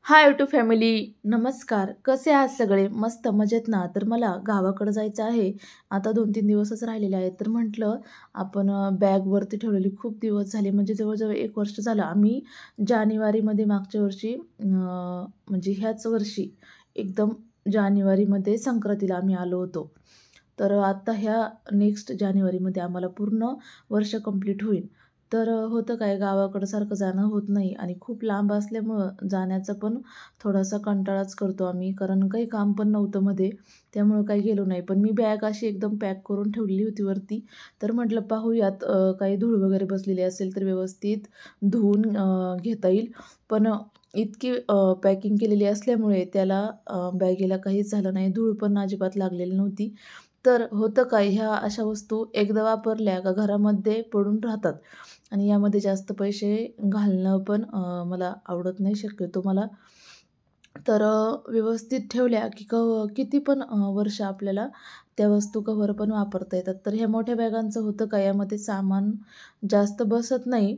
Hi YouTube family, नमस्कार. कसे आहात सगळे? मस्त मजेत ना? तर मला गावाकडं जायचं आहे. आता 2-3 दिवसच राहिलेले आहेत. तर म्हटलं आपण बॅगवरती ठेवलेली खूप दिवस झाले, म्हणजे जवळजवळ 1 वर्ष झालं. आम्ही जानेवारीमध्ये मागच्या वर्षी म्हणजे ह्याच वर्षी एकदम जानेवारीमध्ये संक्रांतीला आम्ही आलो होतो. तर आता ह्या नेक्स्ट जानेवारीमध्ये आम्हाला पूर्ण वर्ष कंप्लीट होईल. तर होतं काय, गावाकडं सारखं जाणं होत नाही आणि खूप लांब असल्यामुळं जाण्याचा पण थोडासा कंटाळाच करतो आम्ही, कारण काही काम पण नव्हतं मध्ये, त्यामुळं काही गेलो नाही. पण मी बॅग अशी एकदम पॅक करून ठेवलेली होती वरती. तर म्हटलं पाहूयात काही धूळ वगैरे बसलेली असेल तर व्यवस्थित धुवून घेता येईल. पण इतकी पॅकिंग केलेली असल्यामुळे त्याला बॅगेला काहीच झालं नाही, धूळ पण अजिबात लागलेली नव्हती. तर होतं काय, ह्या अशा वस्तू एकदा वापरल्या का घरामध्ये पडून राहतात आणि यामध्ये जास्त पैसे घालणं पण मला आवडत नाही शक्यतो मला. तर व्यवस्थित ठेवल्या की किती पण वर्ष आपल्याला त्या वस्तू कव्हर पण वापरता येतात. तर ह्या मोठ्या बॅगांचं होतं काय, यामध्ये सामान जास्त बसत नाही.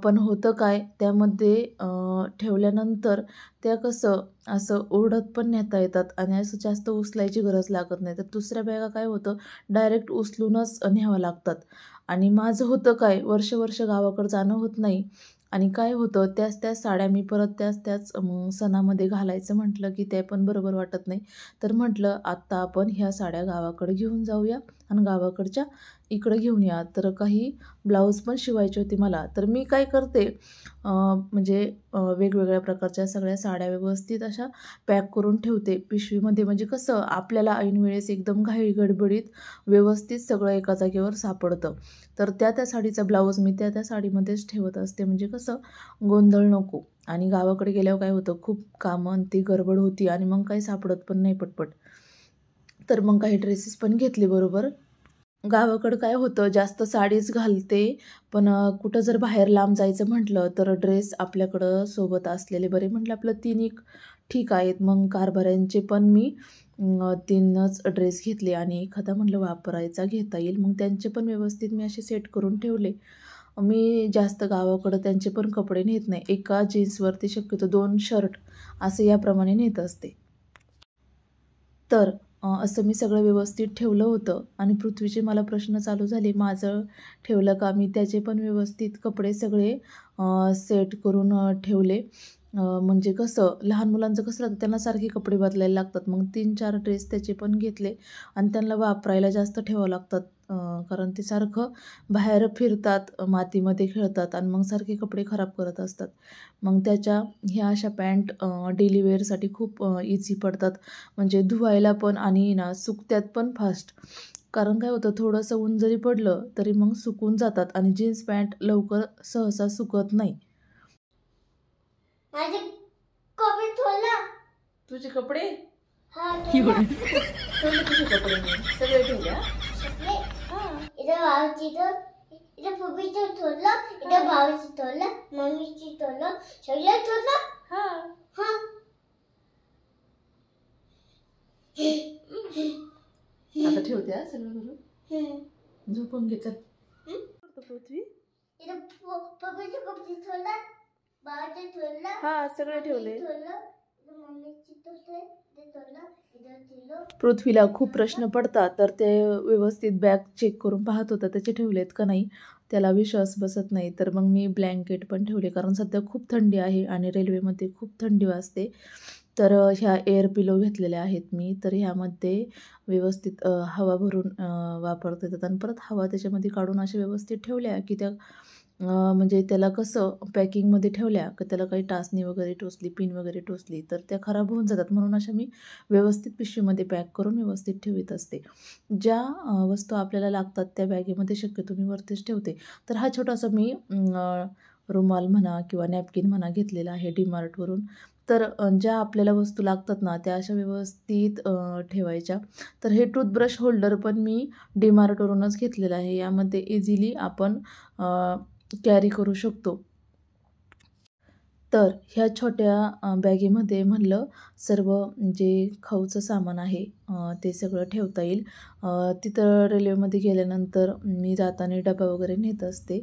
पण होतं काय, त्यामध्ये ठेवल्यानंतर त्या कसं असं ओढत पण नेता येतात आणि असं जास्त उचलायची गरज लागत नाही. तर दुसऱ्या बॅगा काय होतं, डायरेक्ट उचलूनच न्यावं लागतात. आणि माझं होतं काय, वर्ष गावाकडं जाणं होत नाही आणि काय होतं, त्याच साड्या मी परत त्याच सणामध्ये घालायचं म्हटलं की ते पण बरोबर वाटत नाही. तर म्हटलं आत्ता आपण ह्या साड्या गावाकडे घेऊन जाऊया आणि गावाकडच्या इकडं घेऊन या. तर काही ब्लाऊज पण शिवायचे होते मला. तर मी काय करते, म्हणजे वेगवेगळ्या प्रकारच्या सगळ्या साड्या व्यवस्थित अशा पॅक करून ठेवते पिशवीमध्ये. म्हणजे कसं आपल्याला ऐनवेळेस एकदम घाई गडबडीत व्यवस्थित सगळं एका जागेवर सापडतं. तर त्या साडीचा ब्लाऊज मी त्या साडीमध्येच ठेवत असते, म्हणजे कसं गोंधळ नको. आणि गावाकडे गेल्यावर काय होतं, खूप कामं आणि ती गडबड होती आणि मग काही सापडत पण नाही पटपट. तर मग काही ड्रेसेस पण घेतले बरोबर. गावाकडं काय होतं, जास्त साडीच घालते, पण कुठं जर बाहेर लांब जायचं म्हटलं तर ड्रेस आपल्याकडं सोबत असलेले बरे. म्हटलं आपलं 3 ठीक आहेत. मग कारभाऱ्यांचे पण मी 3च ड्रेस घेतले आणि एखादा म्हटलं वापरायचा घेता येईल. मग त्यांचे पण व्यवस्थित मी असे सेट करून ठेवले. मी जास्त गावाकडं त्यांचे पण कपडे नेत नाही. एका जीन्सवरती शक्यतो 2 शर्ट असे याप्रमाणे नेत असते. तर असं मी सगळं व्यवस्थित ठेवलं होतं आणि पृथ्वीचे मला प्रश्न चालू झाले, माझं ठेवलं का? मी त्याचे पण व्यवस्थित कपडे सगळे सेट करून ठेवले. म्हणजे कसं लहान मुलांचं कसं राहतं, त्यांना सारखे कपडे बदलायला लागतात. मग 3-4 ड्रेस त्याचे पण घेतले आणि त्यांना वापरायला जास्त ठेवावं लागतात. कारण ते सारखं बाहेर फिरतात, मातीमध्ये खेळतात आणि मग सारखे कपडे खराब करत असतात. मग ह्या अशा पॅन्ट डेली वेअरसाठी खूप इझी पडतात. म्हणजे धुवायला पण आणि ना सुकत्यात पण फास्ट. कारण काय होतं, थोडंसं ऊन जरी पडलं तरी मग सुकून जातात आणि जीन्स पॅन्ट लवकर सहसा सुकत नाही. माझे कपडे ठेवला. तुझे कपडे ठेवले तुझे कपडे मी सगळे ठेवले. इथं भावाचं इथं पप्पीचं ठेवलं, इथं भावाचं ठेवलं, मम्मीची ठेवलं, सगळं ठेवलं. आता ठेवते सगळं करून. झोपून घे चल. पृथ्वी इथं पप्पीचं कपडे ठेवलं, भावाचं ठेवलं, हा सगळे ठेवले. मम्मीची ठेवलं, इथं ठेवलं, इथं ठेवलं. पृथ्वीला खूप प्रश्न पडतात, तर ते व्यवस्थित बॅग चेक करून पाहत होता त्याचे ठेवलेत का नाही, त्याला विश्वास बसत नाही. तर मग मी ब्लँकेट पण ठेवले, कारण सध्या खूप थंडी आहे आणि रेल्वेमध्ये खूप थंडी वाजते. तर ह्या एअर पिलो घेतलेल्या आहेत मी. तर ह्यामध्ये व्यवस्थित हवा भरून वापरता येतात आणि परत हवा त्याच्यामध्ये काढून अशा व्यवस्थित ठेवल्या की त्या म्हणजे त्याला कसं पॅकिंगमध्ये ठेवल्या की त्याला काही टाचणी वगैरे टोचली, पिन वगैरे टोचली तर त्या खराब होऊन जातात. म्हणून अशा मी व्यवस्थित पिशवीमध्ये पॅक करून व्यवस्थित ठेवत असते. ज्या वस्तू आपल्याला लागतात त्या बॅगेमध्ये शक्यतो मी वरतीच ठेवते. तर हा छोटासा मी रुमाल म्हणा किंवा नॅपकिन म्हणा घेतलेला आहे डीमार्टवरून. तर ज्या आपल्याला वस्तू लागतात ना त्या अशा व्यवस्थित ठेवायच्या. तर हे टूथब्रश होल्डर पण मी डीमार्टवरूनच घेतलेलं आहे. यामध्ये इझिली आपण कॅरी करू शकतो. तर ह्या छोट्या बॅगेमध्ये म्हणलं सर्व जे खाऊचं सामान आहे ते सगळं ठेवता येईल. तिथं रेल्वेमध्ये गेल्यानंतर मी जाताना डबा वगैरे नेत असते.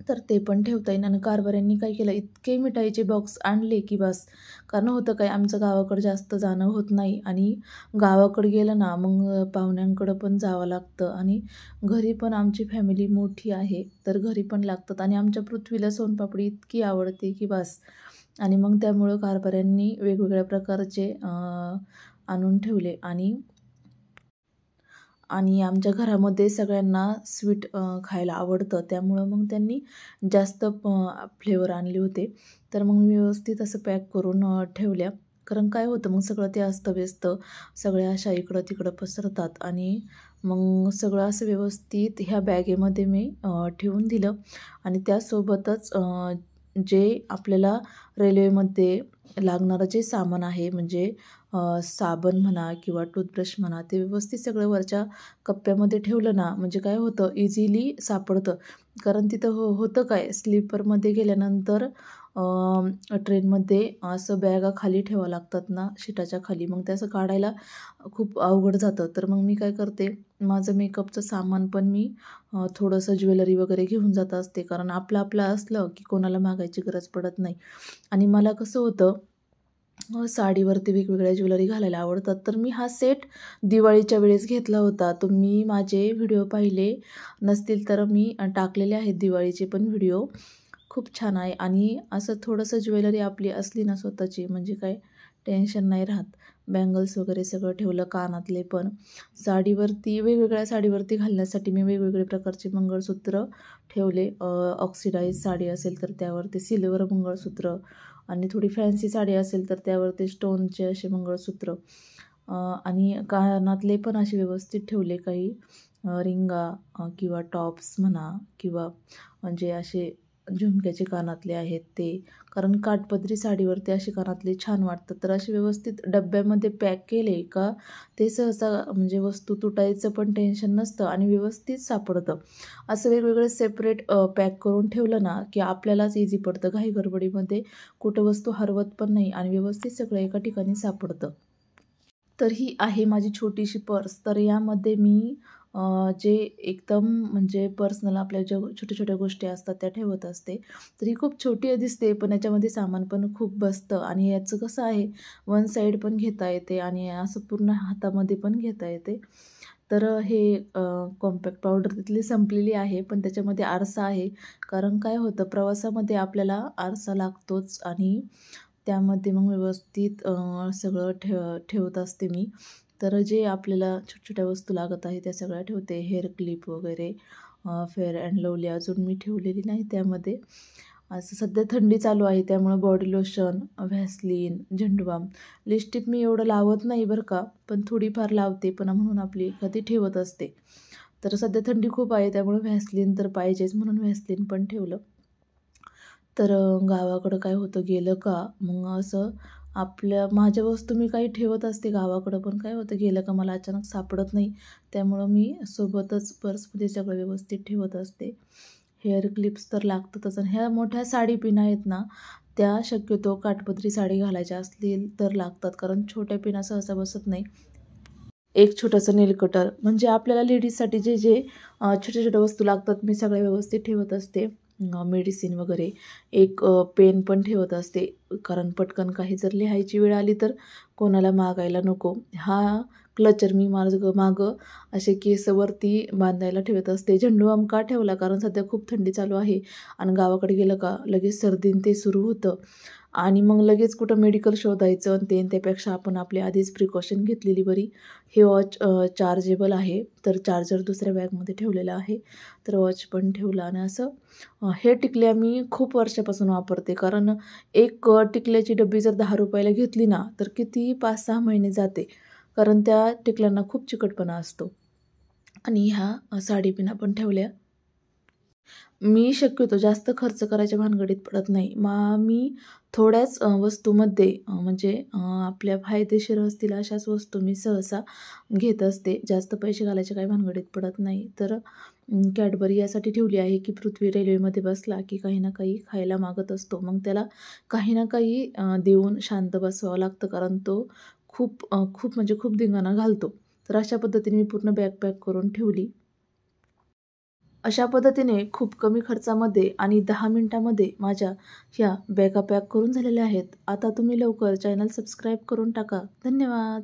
तर ते पण ठेवता येईल. आणि कारभाऱ्यांनी काय केलं, इतके मिठाईचे बॉक्स आणले की बस. कारण होतं काय, आमचं गावाकडं जास्त जाणं होत नाही आणि गावाकडं गेलं ना मग पाहुण्यांकडं पण जावं लागतं आणि घरी पण आमची फॅमिली मोठी आहे, तर घरी पण लागतात आणि आमच्या पृथ्वीला सोनपापडी इतकी आवडते की बस. आणि मग त्यामुळं कारभाऱ्यांनी वेगवेगळ्या प्रकारचे आणून ठेवले. आणि आमच्या घरामध्ये सगळ्यांना स्वीट खायला आवडतं, त्यामुळं मग त्यांनी जास्त फ्लेवर आणले होते. तर मग मी व्यवस्थित असं पॅक करून ठेवल्या. कारण काय होतं, मग सगळं ते अस्तव्यस्त सगळ्या अशा इकडं तिकडं पसरतात आणि मग सगळं असं व्यवस्थित ह्या बॅगेमध्ये मी ठेवून दिलं. आणि त्यासोबतच जे आपल्याला रेल्वेमध्ये लागणारं जे सामान आहे, म्हणजे साबण म्हणा किंवा टूथब्रश म्हणा, ते व्यवस्थित सगळं वरच्या कप्प्यामध्ये ठेवलं ना, म्हणजे काय होतं, इझिली सापडतं. कारण तिथं होतं काय, स्लीपरमध्ये गेल्यानंतर ट्रेनमध्ये असं बॅगा खाली ठेवावं लागतात ना सीटाच्या खाली, मग ते असं काढायला खूप अवघड जातं. तर मग मी काय करते, माझं मेकअपचं सामान पण मी थोडंसं ज्वेलरी वगैरे घेऊन जात असते. कारण आपलं असलं की कोणाला मागायची गरज पडत नाही. आणि मला कसं होतं, साडीवरती वेगवेगळ्या ज्वेलरी घालायला आवडतात. तर मी हा सेट दिवाळीच्या वेळेस घेतला होता. तुम्ही माझे व्हिडिओ पाहिले नसतील तर मी टाकलेले आहेत दिवाळीचे पण व्हिडिओ. खूप छान आहे. आणि असं थोडंसं ज्वेलरी आपली असली ना स्वतःची, म्हणजे काय टेन्शन नाही राहत. बँगल्स वगैरे सगळं ठेवलं, कानातले पण. साडीवरती वेगवेगळ्या साडीवरती घालण्यासाठी मी वेगवेगळे प्रकारचे मंगळसूत्र ठेवले. ऑक्सिडाईज साडी असेल तर त्यावरती सिल्वर मंगळसूत्र, आणि थोडी फॅन्सी साडी असेल तर त्यावरती स्टोनचे असे मंगळसूत्र. आणि कानातले पण असे व्यवस्थित ठेवले. काही रिंगा किंवा टॉप्स म्हणा, किंवा म्हणजे असे झुमक्याचे कानातले आहेत ते. कारण काठपदरी साडीवरती असे कानातले छान वाटतात. तर असे व्यवस्थित डब्यामध्ये पॅक केले का ते सहसा म्हणजे वस्तू तुटायचं पण टेन्शन नसतं आणि व्यवस्थित सापडतं. असं वेगवेगळे सेपरेट पॅक करून ठेवलं ना की आपल्यालाच इझी पडतं. घाई गडबडीमध्ये कुठं वस्तू हरवत पण नाही आणि व्यवस्थित सगळं एका ठिकाणी सापडतं. तर ही आहे माझी छोटीशी पर्स. तर यामध्ये मी जे एकदम म्हणजे पर्सनल आपल्या ज्या छोट्या-छोट्या गोष्टी असतात त्या ठेवत असते. तर ही खूप छोटी दिसते, पण याच्यामध्ये सामान पण खूप बसतं. आणि याचं कसं आहे, वन साईड पण घेता येते आणि असं पूर्ण हातामध्ये पण घेता येते. तर हे कॉम्पॅक्ट पावडर तिथली संपलेली आहे, पण त्याच्यामध्ये आरसा आहे. कारण काय होतं, प्रवासामध्ये आपल्याला आरसा लागतोच आणि त्यामध्ये मग व्यवस्थित सगळं ठेवत असते मी. तर जे आपल्याला छोट्या-छोट्या वस्तू लागत आहे त्या सगळ्या ठेवते. हेअर क्लिप वगैरे, फेअर अँड लवली अजून मी ठेवलेली नाही त्यामध्ये. असं सध्या थंडी चालू आहे त्यामुळं बॉडी लोशन, व्हॅसलीन, झेंडूबाम, लिपस्टिक मी एवढं लावत नाही बरं का, पण थोडीफार लावते, पण म्हणून आपली एखादी ठेवत असते. तर सध्या थंडी खूप आहे त्यामुळं व्हॅसलीन तर पाहिजेच, म्हणून व्हॅसलीन पण ठेवलं. तर गावाकडं काय होतं, गेलं का मग असं माझ्या वस्तू मी काही ठेवत असते गावाकडं, पण काय होतं गेलं का मला अचानक सापडत नाही. त्यामुळं मी सोबतच पर्समध्ये सगळं व्यवस्थित ठेवत असते. हेअर क्लिप्स तर लागतातच. आणि ह्या मोठ्या साडी पिना आहेत ना, त्या शक्यतो काठपदरी साडी घालायच्या असतील तर लागतात, कारण छोट्या पिना सहसा बसत नाही. एक छोटंसं नेल कटर, म्हणजे आपल्याला लेडीजसाठी जे जे छोट्या-छोट्या वस्तू लागतात मी सगळ्या व्यवस्थित ठेवत असते. मेडिसिन वगैरे, एक पेन पण ठेवत असते, कारण पटकन काही जर लिहायची वेळ आली तर कोणाला मागायला नको. हा क्लचर मी मागं असे केसवरती बांधायला ठेवत असते. झेंडूबाम का ठेवला, कारण सध्या खूप थंडी चालू आहे आणि गावाकडे गेलं का लगेच सर्दी ते सुरू होतं आणि मग लगेच कुठं मेडिकल शोधायचं आणि त्यापेक्षा आपण आपली आधीच प्रिकॉशन घेतलेली बरी. हे वॉच चार्जेबल आहे, तर चार्जर दुसऱ्या बॅगमध्ये ठेवलेला आहे, तर वॉच पण ठेवला. आणि असं हे टिकल्या मी खूप वर्षापासून वापरते, कारण एक टिकल्याची डब्बी जर 10 रुपयाला घेतली ना तर किती 5-6 महिने जाते, कारण त्या टिकल्यांना खूप चिकटपणा असतो. आणि ह्या साडीपिना पण ठेवल्या. मी शक्यतो जास्त खर्च करायच्या भानगडीत पडत नाही. मी थोड्याच वस्तूमध्ये म्हणजे आपल्या फायदेशीर असतील अशाच वस्तू मी सहसा घेत असते. जास्त पैसे घालायच्या काही भानगडीत पडत नाही. तर कॅडबरी यासाठी ठेवली आहे की पृथ्वी रेल्वेमध्ये बसला की काही ना काही खायला मागत असतो. मग त्याला काही ना काही देऊन शांत बसवावं लागतं, कारण तो खूप म्हणजे खूप धिंगाणा घालतो. तर अशा पद्धतीने मी पूर्ण बॅग पॅक करून ठेवली. अशा पद्धतीने खूप कमी खर्चामध्ये आणि 10 मिनिटामध्ये माझ्या ह्या बॅगा पॅक करून झालेल्या आहेत. आता तुम्ही लवकर चॅनल सबस्क्राईब करून टाका. धन्यवाद.